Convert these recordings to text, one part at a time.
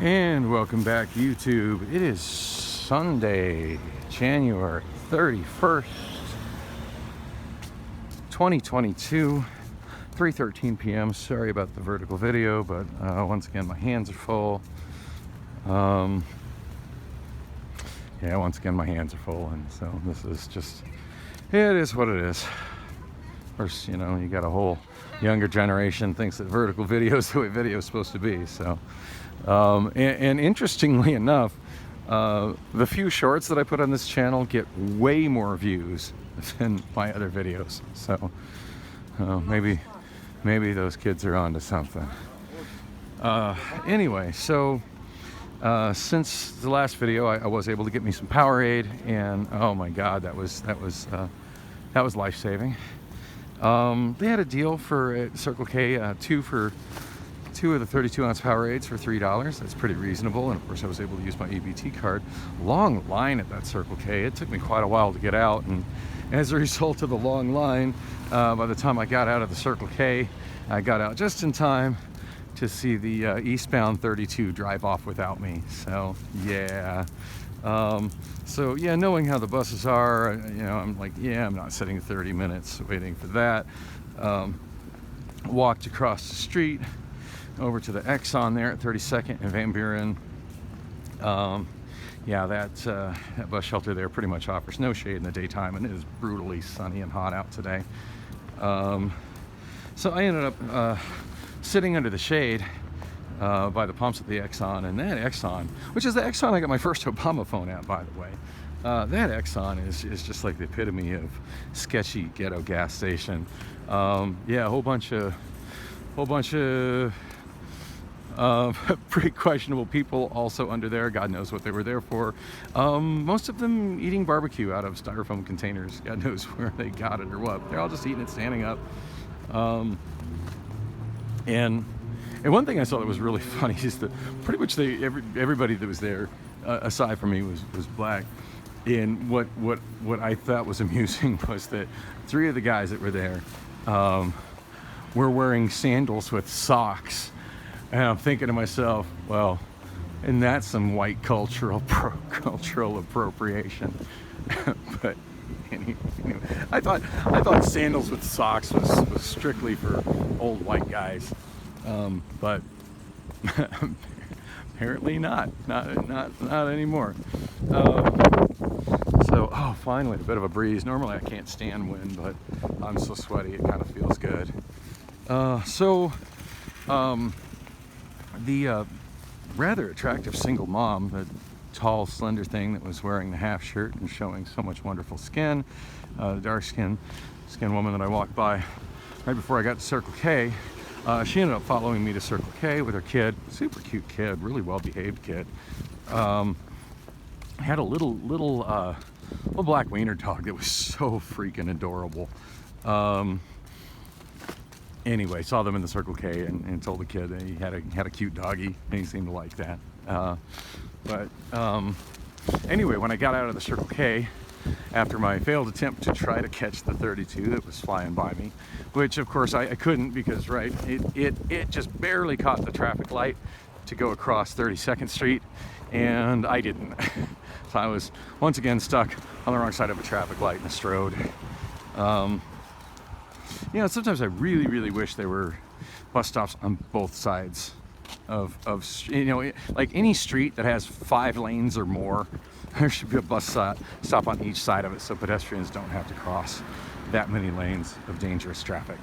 And welcome back, YouTube. It is Sunday, January 31st, 2022, 3:13 p.m. Sorry about the vertical video, but once again, my hands are full. Once again, my hands are full, and so this is just, it is what it is. Of course, you know, you got a whole younger generation thinks that vertical video is the way video is supposed to be, so. And interestingly enough, the few shorts that I put on this channel get way more views than my other videos. So maybe those kids are onto something. Anyway, so since the last video, I was able to get me some Powerade, and oh my God, that was life-saving. They had a deal for Circle K, two of the 32-ounce Powerades for $3. That's pretty reasonable, and of course I was able to use my EBT card. Long line at that Circle K. It took me quite a while to get out, and as a result of the long line, by the time I got out of the Circle K, I got out just in time to see the eastbound 32 drive off without me. So yeah. Knowing how the buses are, you know, I'm like, yeah, I'm not sitting 30 minutes waiting for that. Walked across the street over to the Exxon there at 32nd and Van Buren. That bus shelter there pretty much offers no shade in the daytime, and it is brutally sunny and hot out today. So I ended up sitting under the shade by the pumps at the Exxon, and that Exxon, which is the Exxon I got my first Obama phone at, by the way. That Exxon is just like the epitome of sketchy ghetto gas station. A whole bunch of pretty questionable people also under there. God knows what they were there for. Most of them eating barbecue out of styrofoam containers. God knows where they got it or what. They're all just eating it standing up. And one thing I saw that was really funny is that pretty much everybody that was there, aside from me, was black. And what I thought was amusing was that three of the guys that were there were wearing sandals with socks. And I'm thinking to myself, well, and that's some white cultural appropriation. But anyway, I thought sandals with socks was strictly for old white guys, but apparently not anymore. Finally, a bit of a breeze. Normally I can't stand wind, but I'm so sweaty it kind of feels good. The rather attractive single mom, the tall, slender thing that was wearing the half shirt and showing so much wonderful skin, the dark skinned woman that I walked by right before I got to Circle K, she ended up following me to Circle K with her kid. Super cute kid, really well-behaved kid. Had a little black wiener dog that was so freaking adorable. Anyway, saw them in the Circle K and told the kid that he had a cute doggy, and he seemed to like that. Anyway, when I got out of the Circle K, after my failed attempt to try to catch the 32 that was flying by me, which of course I couldn't, because it just barely caught the traffic light to go across 32nd Street, and I didn't. So I was once again stuck on the wrong side of a traffic light in a strode. You know, sometimes I really, really wish there were bus stops on both sides of you know, like any street that has 5 lanes or more, there should be a bus stop on each side of it, so pedestrians don't have to cross that many lanes of dangerous traffic.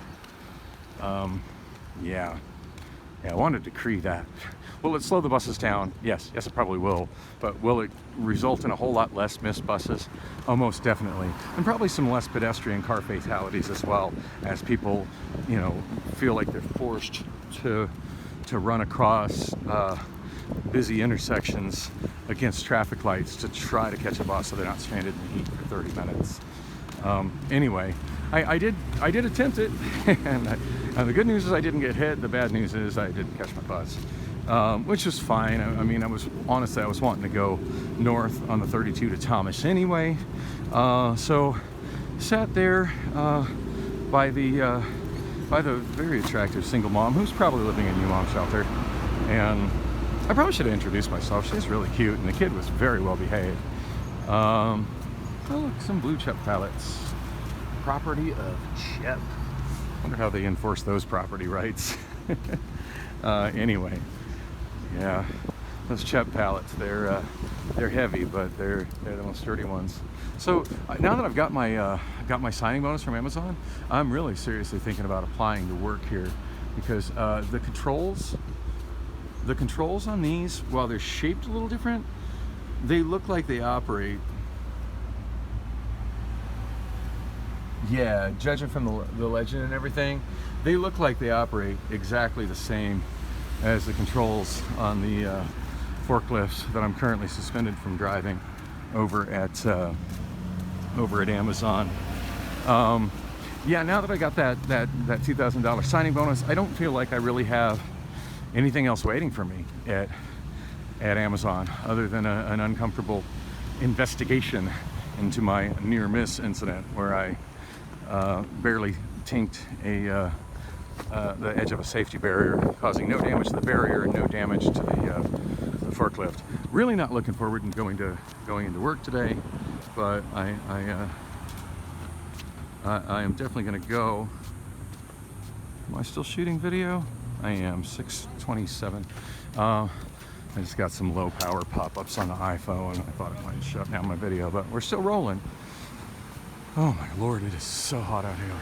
I want to decree that. Will it slow the buses down? Yes, it probably will. But will it result in a whole lot less missed buses? Oh, most definitely. And probably some less pedestrian car fatalities as well, as people, you know, feel like they're forced to run across busy intersections against traffic lights to try to catch a bus so they're not stranded in the heat for 30 minutes. Anyway, I did attempt it, and the good news is I didn't get hit. The bad news is I didn't catch my bus, which was fine. I mean, I was wanting to go north on the 32 to Thomas anyway, so sat there by the very attractive single mom who's probably living in a new mom shelter, and I probably should have introduced myself. She's really cute, and the kid was very well behaved. Oh, look, some blue chip pallets. Property of Chip. Wonder how they enforce those property rights. Anyway, yeah, those Chip pallets, they're heavy, but they're the most sturdy ones. So now that I've got my signing bonus from Amazon, I'm really seriously thinking about applying to work here, because the controls on these, while they're shaped a little different, they look like they operate. Yeah, judging from the legend and everything, they look like they operate exactly the same as the controls on the forklifts that I'm currently suspended from driving over at Amazon. Yeah, now that I got that $2,000 signing bonus, I don't feel like I really have anything else waiting for me at Amazon other than an uncomfortable investigation into my near miss incident where I barely tinked the edge of a safety barrier, causing no damage to the barrier and no damage to the forklift. Really not looking forward to going into work today, but I am definitely going to go. Am I still shooting video? I am. 6:27. I just got some low power pop-ups on the iPhone. I thought it might shut down my video, but we're still rolling. Oh my Lord, it is so hot out here.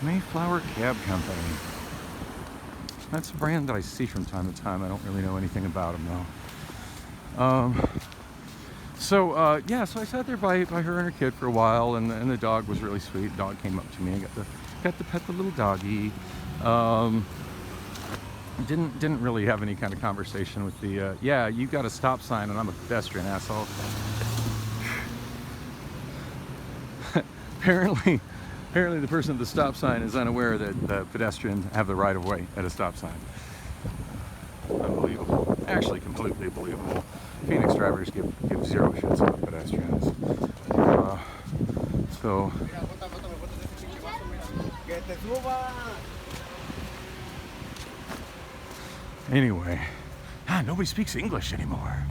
Mayflower Cab Company. That's a brand that I see from time to time. I don't really know anything about them though. So I sat there by her and her kid for a while, and the dog was really sweet. The dog came up to me. I got to pet the little doggy. Didn't really have any kind of conversation with the yeah, you got a stop sign and I'm a pedestrian, asshole. Apparently the person at the stop sign is unaware that the pedestrians have the right of way at a stop sign. Unbelievable. Actually, completely believable. Phoenix drivers give zero shits about pedestrians. So anyway, nobody speaks English anymore.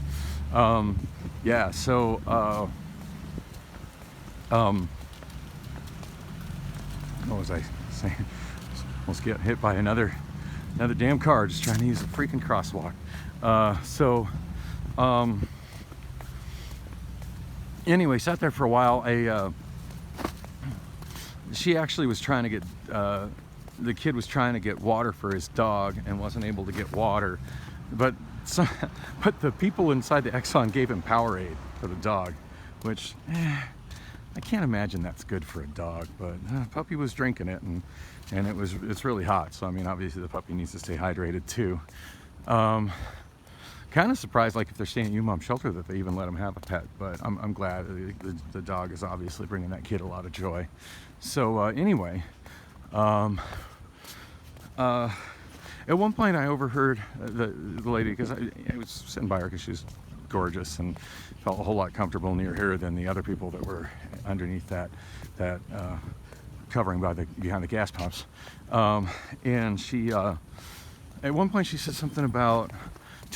Yeah, so what was I saying? Almost get hit by another damn car just trying to use a freaking crosswalk. Anyway, sat there for a while. She actually was trying to get the kid was trying to get water for his dog and wasn't able to get water, but the people inside the Exxon gave him Powerade for the dog, which I can't imagine that's good for a dog, but puppy was drinking it, and it's really hot, so I mean obviously the puppy needs to stay hydrated too. Kind of surprised, like if they're staying at U-Mom shelter, that they even let them have a pet, but I'm glad. The dog is obviously bringing that kid a lot of joy. So anyway, at one point I overheard the lady, because I was sitting by her because she was gorgeous and felt a whole lot comfortable near her than the other people that were underneath that covering behind the gas pumps. And she at one point she said something to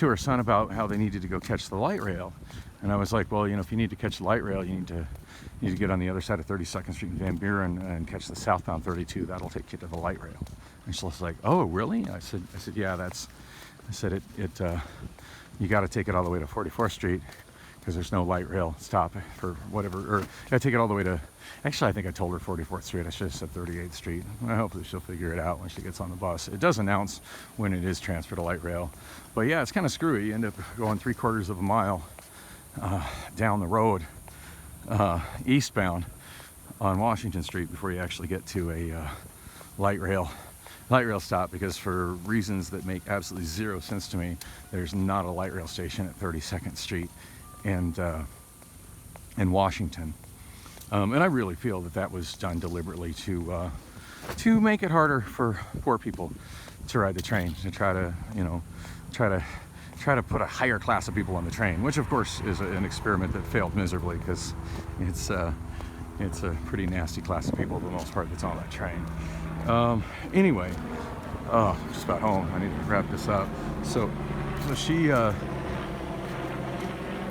her son about how they needed to go catch the light rail, and I was like, well, if you need to catch the light rail, you need to get on the other side of 32nd Street in Van Buren and catch the southbound 32. That'll take you to the light rail. And she was like, oh really? I said yeah, you got to take it all the way to 44th Street because there's no light rail stop for whatever, or you got to take it all the way to, actually I think I told her 44th Street, I should have said 38th Street. Hopefully she'll figure it out when she gets on the bus. It does announce when it is transferred to light rail, but yeah, it's kind of screwy. You end up going 3/4 of a mile down the road eastbound on Washington Street before you actually get to a light rail stop, because for reasons that make absolutely zero sense to me, there's not a light rail station at 32nd Street and Washington. And I really feel that was done deliberately to make it harder for poor people to ride the train, to try to put a higher class of people on the train, which of course is an experiment that failed miserably, because it's a pretty nasty class of people for the most part that's on that train. Anyway, just about home. I need to wrap this up. So So she, oh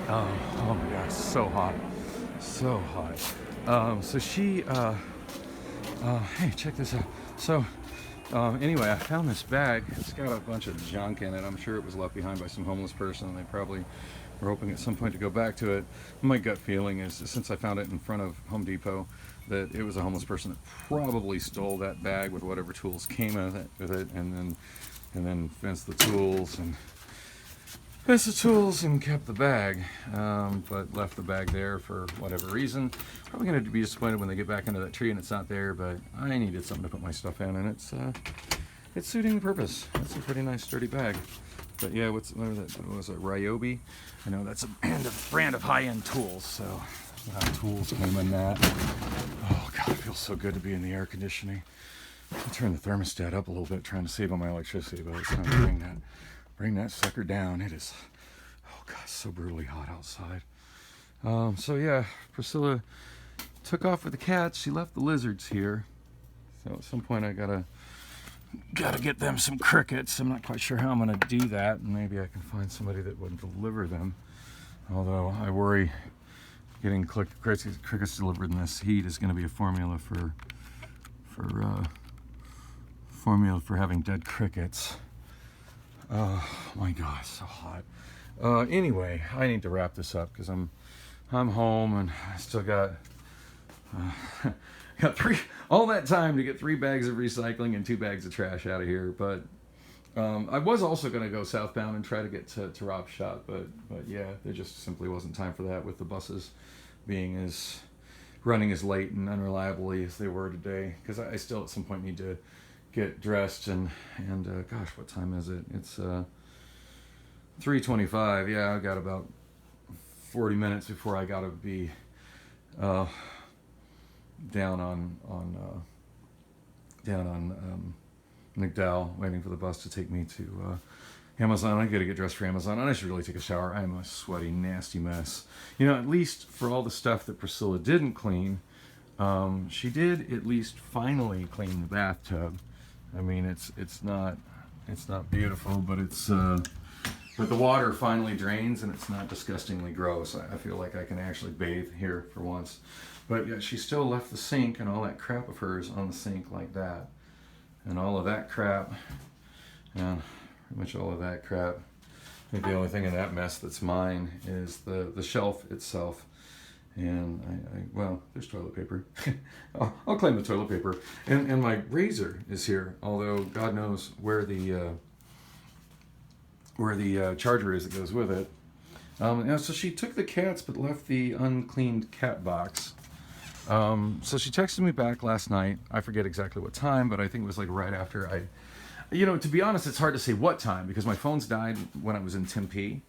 my gosh, so hot. So hot. So she, hey, check this out. So, anyway, I found this bag. It's got a bunch of junk in it. I'm sure it was left behind by some homeless person, and they probably were hoping at some point to go back to it. My gut feeling is, since I found it in front of Home Depot, that it was a homeless person that probably stole that bag with whatever tools came with it, and then fenced the tools and kept the bag, but left the bag there for whatever reason. Probably going to be disappointed when they get back into that tree and it's not there, but I needed something to put my stuff in, and it's suiting the purpose. It's a pretty nice sturdy bag. But yeah, what was it, Ryobi? I know that's a brand of high-end tools, so tools came in that. Oh God, it feels so good to be in the air conditioning. I turned the thermostat up a little bit, trying to save on my electricity, but it's time to bring that sucker down. It is, oh God, so brutally hot outside. So yeah, Priscilla took off with the cats. She left the lizards here. So at some point I gotta get them some crickets. I'm not quite sure how I'm gonna do that. Maybe I can find somebody that would deliver them. Although I worry getting crickets delivered in this heat is gonna be a formula for having dead crickets. Oh my gosh, so hot. Anyway, I need to wrap this up because I'm home and I still got all that time to get 3 bags of recycling and 2 bags of trash out of here. But I was also going to go southbound and try to get to Rob's shop, but yeah, there just simply wasn't time for that with the buses being running as late and unreliably as they were today. Because I still at some point need to get dressed and gosh, what time is it? It's 3:25. Yeah, I've got about 40 minutes before I gotta be down on McDowell, waiting for the bus to take me to Amazon. I gotta get dressed for Amazon, and I should really take a shower. I'm a sweaty, nasty mess. You know, at least for all the stuff that Priscilla didn't clean, she did at least finally clean the bathtub. I mean, it's not beautiful, but but the water finally drains and it's not disgustingly gross. I feel like I can actually bathe here for once. But yeah, she still left the sink and all that crap of hers on the sink like that, and all of that crap, and pretty much all of that crap. I think the only thing in that mess that's mine is the shelf itself. And well, there's toilet paper. I'll claim the toilet paper. And my razor is here, although God knows where the charger is that goes with it. So she took the cats but left the uncleaned cat box. So she texted me back last night. I forget exactly what time, but I think it was like right after to be honest, it's hard to say what time because my phone's died when I was in Tempe.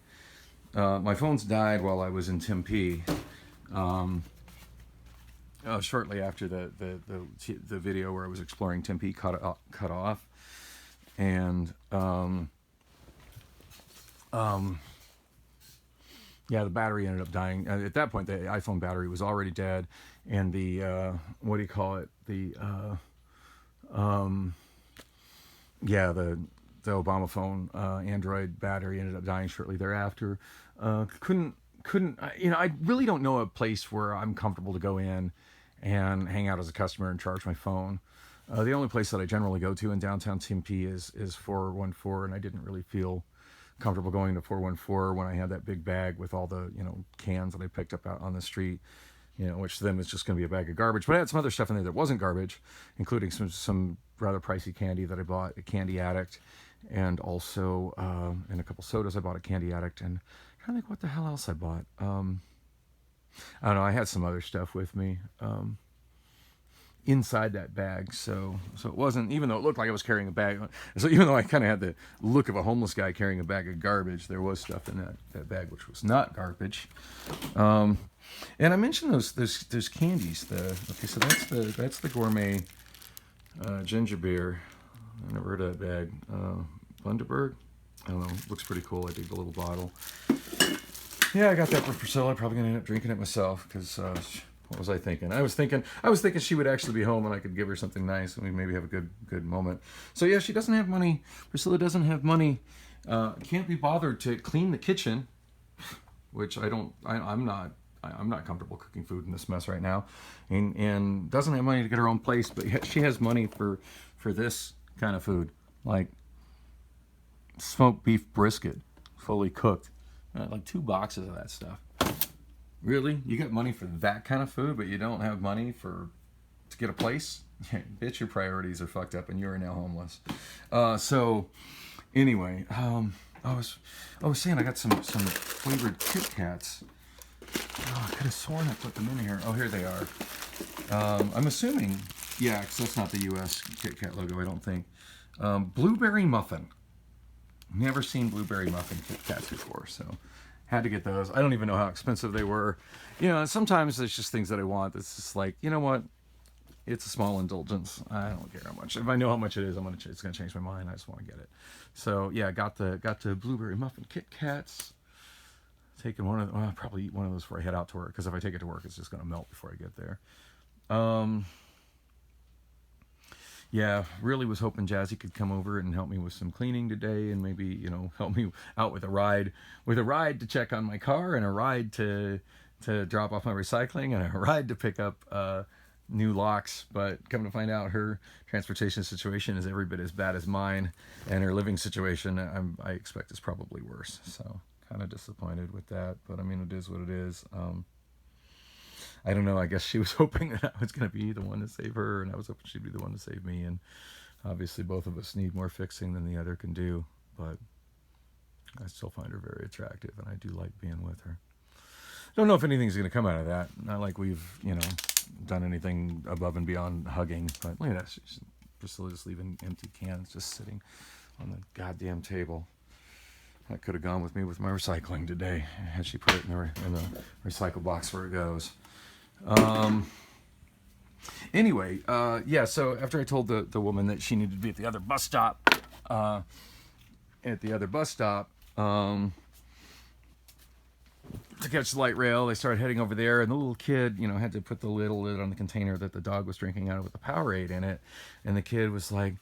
My phone's died while I was in Tempe. Shortly after the video where I was exploring Tempe cut off, and yeah, the battery ended up dying. At that point, the iPhone battery was already dead, and the what do you call it? The Obama phone Android battery ended up dying shortly thereafter. I really don't know a place where I'm comfortable to go in and hang out as a customer and charge my phone. The only place that I generally go to in downtown Tempe is 414, and I didn't really feel comfortable going to 414 when I had that big bag with all the cans that I picked up out on the street, which to them is just going to be a bag of garbage. But I had some other stuff in there that wasn't garbage, including some rather pricey candy that I bought at Candy Addict, and also and a couple sodas I bought at Candy Addict, and I think what the hell else I bought. I don't know. I had some other stuff with me inside that bag, so it wasn't, even though it looked like I was carrying a bag. So even though I kind of had the look of a homeless guy carrying a bag of garbage, there was stuff in that bag which was not garbage. And I mentioned those candies. So that's the gourmet ginger beer. I never heard of that bag. Bundaberg. I don't know, looks pretty cool. I dig the little bottle. Yeah, I got that for Priscilla. I'm probably gonna end up drinking it myself because what was I thinking? I was thinking she would actually be home and I could give her something nice and we maybe have a good moment. So yeah, she doesn't have money. Priscilla doesn't have money Can't be bothered to clean the kitchen, which I'm not comfortable cooking food in this mess right now, and doesn't have money to get her own place, but she has money for this kind of food, like smoked beef brisket, fully cooked, like 2 boxes of that stuff. Really, you got money for that kind of food, but you don't have money to get a place? Bitch, your priorities are fucked up, and you are now homeless. So, anyway, I was saying I got some flavored Kit Kats. Oh, I could have sworn I put them in here. Oh, here they are. I'm assuming, yeah, because that's not the U.S. Kit Kat logo, I don't think. Blueberry muffin. Never seen blueberry muffin Kit Kats before, so had to get those. I don't even know how expensive they were. You know, sometimes there's just things that I want that's just like, you know what? It's a small indulgence. I don't care how much. If I know how much it is, it's gonna change my mind. I just want to get it. So yeah, got the blueberry muffin Kit Kats. Taking I'll probably eat one of those before I head out to work, because if I take it to work, it's just gonna melt before I get there. Yeah, really was hoping Jazzy could come over and help me with some cleaning today, and maybe, you know, help me out with a ride to check on my car, and a ride to drop off my recycling, and a ride to pick up new locks. But come to find out, her transportation situation is every bit as bad as mine, and her living situation I expect is probably worse. So kind of disappointed with that, but I mean, it is what it is. I don't know, I guess she was hoping that I was going to be the one to save her, and I was hoping she'd be the one to save me, and obviously both of us need more fixing than the other can do, but I still find her very attractive, and I do like being with her. Don't know if anything's going to come out of that. Not like we've, you know, done anything above and beyond hugging, but look at that. Priscilla just leaving empty cans just sitting on the goddamn table. That could have gone with me with my recycling today, had she put it in the recycle box where it goes. Anyway, yeah, so after I told the woman that she needed to be at the other bus stop, to catch the light rail, they started heading over there, and the little kid, you know, had to put the little lid on the container that the dog was drinking out of with the Powerade in it, and the kid was like,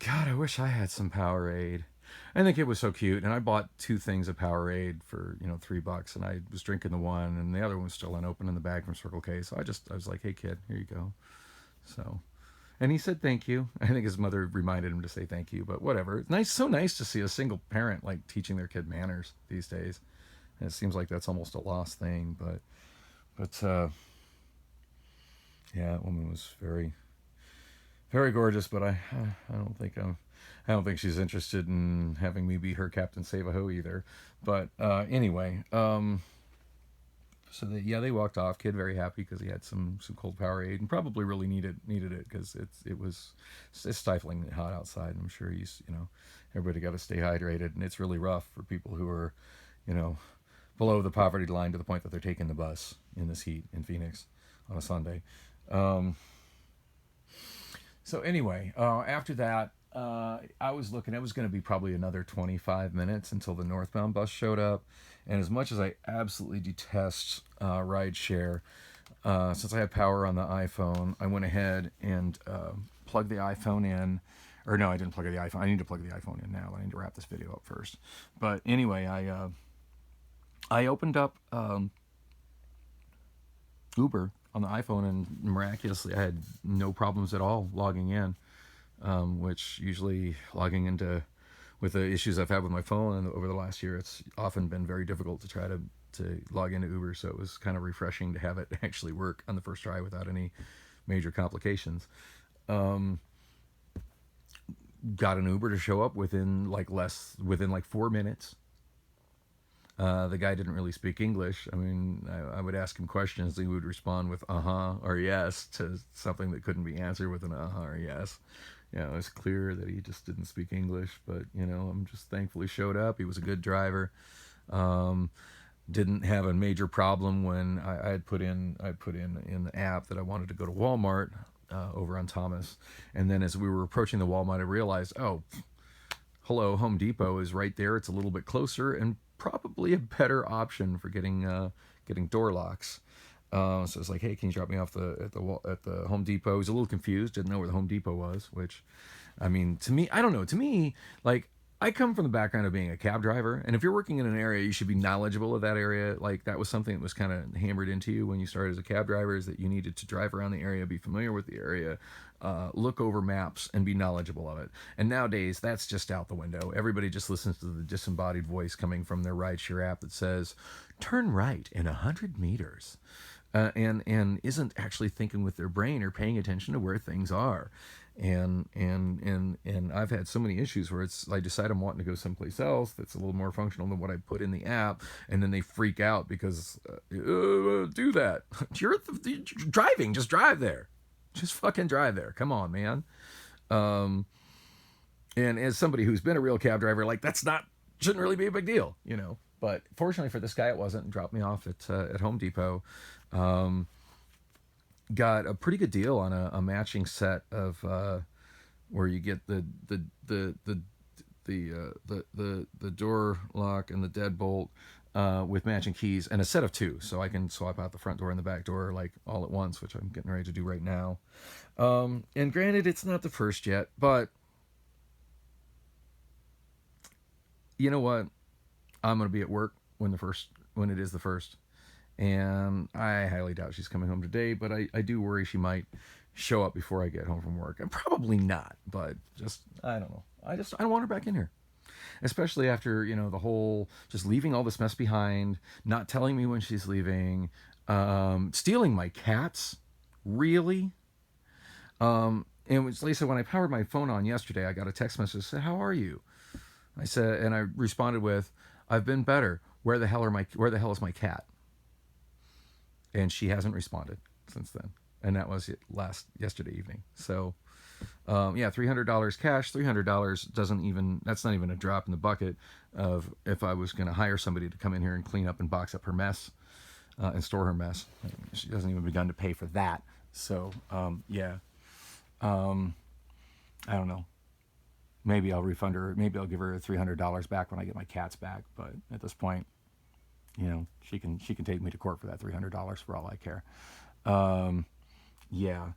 God, I wish I had some Powerade. And the kid was so cute, and I bought 2 things of Powerade for, you know, $3, and I was drinking the one, and the other one was still unopened in the bag from Circle K. So I was like, hey kid, here you go. So, and he said thank you. I think his mother reminded him to say thank you, but whatever. It's nice, so nice to see a single parent like teaching their kid manners these days. And it seems like that's almost a lost thing, but yeah, that woman was very, very gorgeous, but I don't think she's interested in having me be her Captain Save-A-Ho either. But anyway, so they walked off. Kid very happy because he had some cold Powerade, and probably really needed it, because it's stifling hot outside. And I'm sure everybody got to stay hydrated, and it's really rough for people who are, you know, below the poverty line to the point that they're taking the bus in this heat in Phoenix on a Sunday. So anyway, after that, I was looking, it was going to be probably another 25 minutes until the northbound bus showed up. And as much as I absolutely detest rideshare, since I have power on the iPhone, I went ahead and plugged the iPhone in. Or no, I didn't plug the iPhone. I need to plug the iPhone in now. I need to wrap this video up first. But anyway, I opened up Uber on the iPhone, and miraculously I had no problems at all logging in, which usually logging into, with the issues I've had with my phone and over the last year, it's often been very difficult to try to log into Uber. So it was kind of refreshing to have it actually work on the first try without any major complications. Got an Uber to show up within like 4 minutes. The guy didn't really speak English. I mean, I would ask him questions, and he would respond with uh-huh or yes to something that couldn't be answered with an uh-huh or yes. You know, it was clear that he just didn't speak English, but, you know, I'm just thankful he showed up. He was a good driver. Didn't have a major problem when I put in the app that I wanted to go to Walmart over on Thomas. And then as we were approaching the Walmart, I realized, oh, hello, Home Depot is right there. It's a little bit closer and probably a better option for getting door locks. So it's like, hey, can you drop me off at the Home Depot? I was a little confused, didn't know where the Home Depot was, which, I mean, to me, I don't know. To me, like, I come from the background of being a cab driver, and if you're working in an area, you should be knowledgeable of that area. Like that was something that was kind of hammered into you when you started as a cab driver, is that you needed to drive around the area, be familiar with the area, look over maps, and be knowledgeable of it. And nowadays, that's just out the window. Everybody just listens to the disembodied voice coming from their rideshare app that says, "Turn right in 100 meters." And isn't actually thinking with their brain or paying attention to where things are. And I've had so many issues where it's I decide I'm wanting to go someplace else that's a little more functional than what I put in the app, and then they freak out because do that. You're driving, just drive there, just fucking drive there. Come on, man. And as somebody who's been a real cab driver, like that's not shouldn't really be a big deal, you know. But fortunately for this guy, it wasn't. And dropped me off at Home Depot. Got a pretty good deal on a matching set of where you get the door lock and the deadbolt with matching keys and a set of two, so I can swap out the front door and the back door like all at once, which I'm getting ready to do right now. And granted, it's not the first yet, but you know what? I'm gonna be at work when it is the first. And I highly doubt she's coming home today, but I do worry she might show up before I get home from work. And probably not, but just, I don't know. I don't want her back in here. Especially after, you know, the whole, just leaving all this mess behind, not telling me when she's leaving, stealing my cats. Really? And it was Lisa, when I powered my phone on yesterday, I got a text message that said, "How are you?" I said, and I responded with, "I've been better. Where the hell is my cat?" And she hasn't responded since then, and that was yesterday evening. So yeah, $300 cash. $300 doesn't even, that's not even a drop in the bucket of if I was going to hire somebody to come in here and clean up and box up her mess and store her mess. She hasn't even begun to pay for that. So yeah, I don't know. Maybe I'll refund her. Maybe I'll give her $300 back when I get my cats back. But at this point, you know, she can take me to court for that $300 for all I care. Yeah.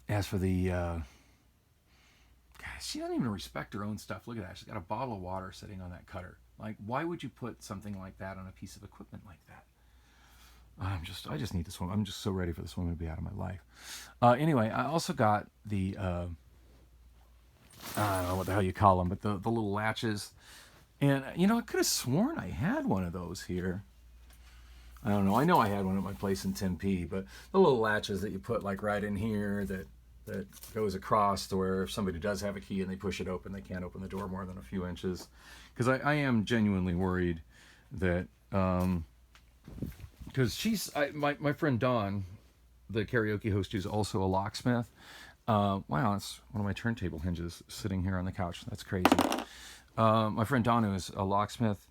As for the, God, she doesn't even respect her own stuff. Look at that. She's got a bottle of water sitting on that cutter. Like, why would you put something like that on a piece of equipment like that? I just need this woman. I'm just so ready for this woman to be out of my life. Anyway, I also got the, I don't know what the hell you call them, but the little latches. And, you know, I could have sworn I had one of those here. I don't know. I know I had one at my place in Tempe, but the little latches that you put like right in here that goes across to where if somebody does have a key and they push it open, they can't open the door more than a few inches. Because I am genuinely worried that, because my friend Dawn, the karaoke host who's also a locksmith, wow, that's one of my turntable hinges sitting here on the couch. That's crazy. My friend Don, who is a locksmith,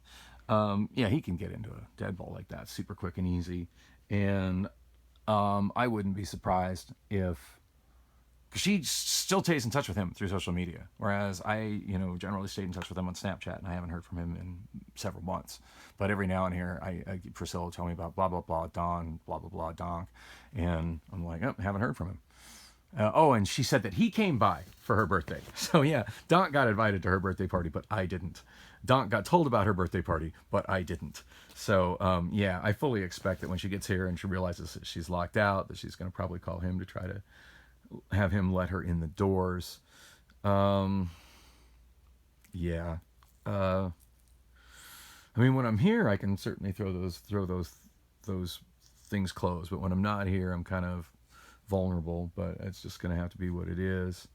yeah, he can get into a deadbolt like that super quick and easy. And I wouldn't be surprised if, because she still stays in touch with him through social media, whereas I, you know, generally stayed in touch with him on Snapchat, and I haven't heard from him in several months. But every now and here, Priscilla will tell me about blah blah blah Don, blah blah blah Donk, and I'm like, oh, haven't heard from him. Oh, and she said that he came by for her birthday. So yeah, Donk got invited to her birthday party, but I didn't. Donk got told about her birthday party, but I didn't. So yeah, I fully expect that when she gets here and she realizes that she's locked out, that she's going to probably call him to try to have him let her in the doors. Yeah. I mean, when I'm here, I can certainly throw those things closed, but when I'm not here, I'm kind of vulnerable. But it's just going to have to be what it is.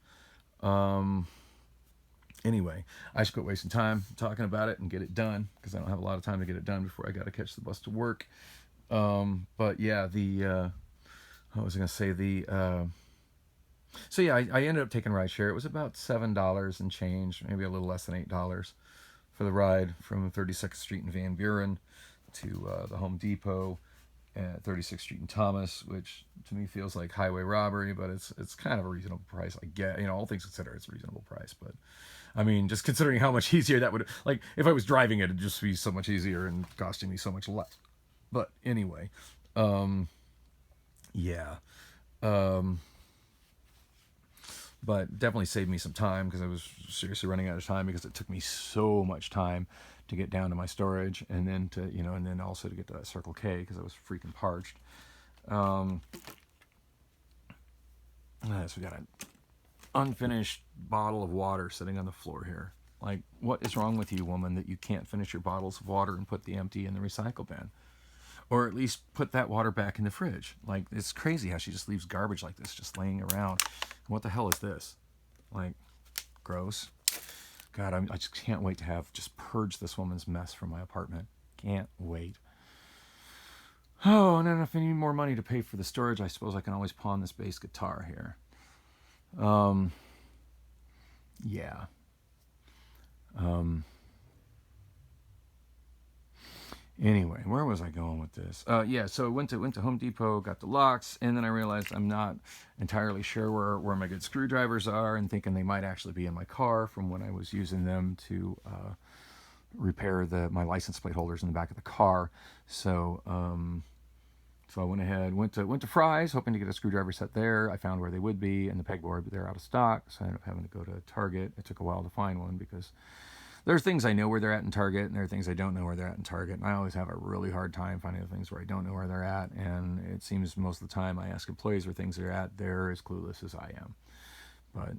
Anyway, I should quit wasting time talking about it and get it done, because I don't have a lot of time to get it done before I got to catch the bus to work. But yeah, what was I going to say? So yeah, I ended up taking rideshare. It was about $7 and change, maybe a little less than $8 for the ride from 32nd Street in Van Buren to the Home Depot at 36th Street in Thomas, which to me feels like highway robbery, but it's kind of a reasonable price. I get, you know, all things considered, it's a reasonable price. But I mean, just considering how much easier that would, like, if I was driving it, it'd just be so much easier and costing me so much less. But anyway, yeah. but definitely saved me some time because I was seriously running out of time because it took me so much time to get down to my storage and then to, and then also to get to that Circle K because I was freaking parched. So we got an unfinished bottle of water sitting on the floor here. Like, what is wrong with you, woman, that you can't finish your bottles of water and put the empty in the recycle bin? Or at least put that water back in the fridge. Like, it's crazy how she just leaves garbage like this just laying around. What the hell is this? Like, gross. God, I just can't wait to just purge this woman's mess from my apartment. Can't wait. Oh, and then if I need more money to pay for the storage, I suppose I can always pawn this bass guitar here. Yeah. Anyway, where was I going with this? Yeah, so I went to Home Depot, got the locks, and then I realized I'm not entirely sure where my good screwdrivers are, and thinking they might actually be in my car from when I was using them to repair my license plate holders in the back of the car. So I went ahead, went to Fry's, hoping to get a screwdriver set there. I found where they would be, and the pegboard, but they're out of stock, so I ended up having to go to Target. It took a while to find one because there's things I know where they're at in Target, and there are things I don't know where they're at in Target. And I always have a really hard time finding the things where I don't know where they're at. And it seems most of the time I ask employees where things are at, they're as clueless as I am. But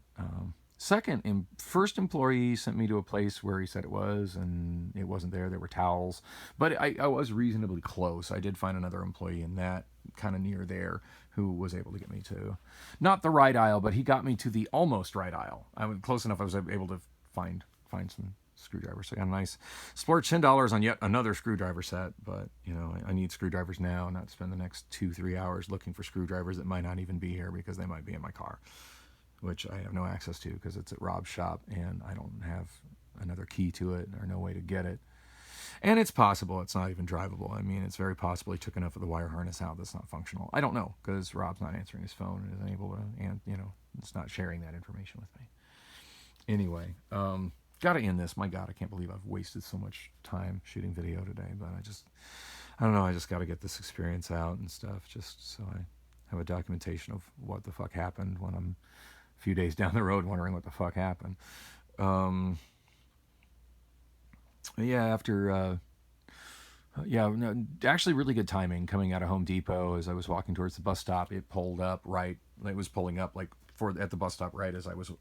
first employee sent me to a place where he said it was, and it wasn't there. There were towels. But I was reasonably close. I did find another employee in that kind of near there who was able to get me to, not the right aisle, but he got me to the almost right aisle. I was close enough. I was able to find some screwdriver. So I got a nice splurge $10 on yet another screwdriver set, but I need screwdrivers now, not spend the next 2-3 hours looking for screwdrivers that might not even be here because they might be in my car, which I have no access to because it's at Rob's shop and I don't have another key to it or no way to get it. And it's possible it's not even drivable. I mean, it's very possible he took enough of the wire harness out that's not functional. I don't know because Rob's not answering his phone and isn't able to, and it's not sharing that information with me. Anyway, gotta end this. My God, I can't believe I've wasted so much time shooting video today. But I don't know. I just got to get this experience out and stuff, just so I have a documentation of what the fuck happened when I'm a few days down the road wondering what the fuck happened. No, actually really good timing coming out of Home Depot. As I was walking towards the bus stop, it pulled up right. It was pulling up like at the bus stop right as I was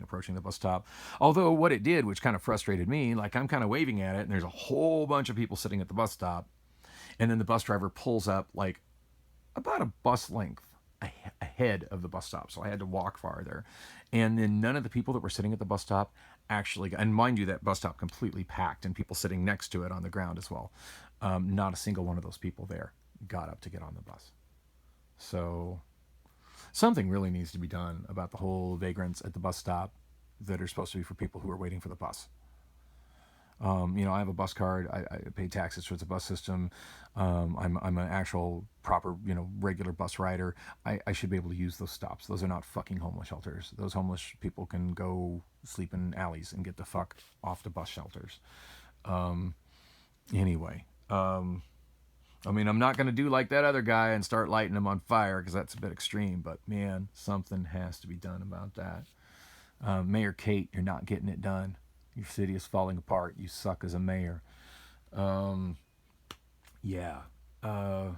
approaching the bus stop. Although what it did, which kind of frustrated me, like I'm kind of waving at it and there's a whole bunch of people sitting at the bus stop, and then the bus driver pulls up like about a bus length ahead of the bus stop, so I had to walk farther. And then none of the people that were sitting at the bus stop actually, and mind you, that bus stop completely packed and people sitting next to it on the ground as well. Not a single one of those people there got up to get on the bus. So something really needs to be done about the whole vagrants at the bus stop that are supposed to be for people who are waiting for the bus. I have a bus card. I pay taxes towards the bus system. I'm an actual proper, regular bus rider. I should be able to use those stops. Those are not fucking homeless shelters. Those homeless people can go sleep in alleys and get the fuck off the bus shelters. Anyway, I'm not going to do like that other guy and start lighting them on fire because that's a bit extreme. But man, something has to be done about that. Mayor Kate, you're not getting it done. Your city is falling apart. You suck as a mayor. Yeah. So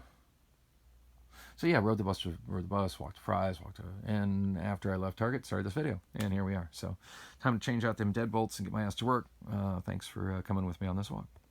yeah, rode the bus, walked to Fry's, and after I left Target, started this video, and here we are. So, time to change out them deadbolts and get my ass to work. Thanks for coming with me on this walk.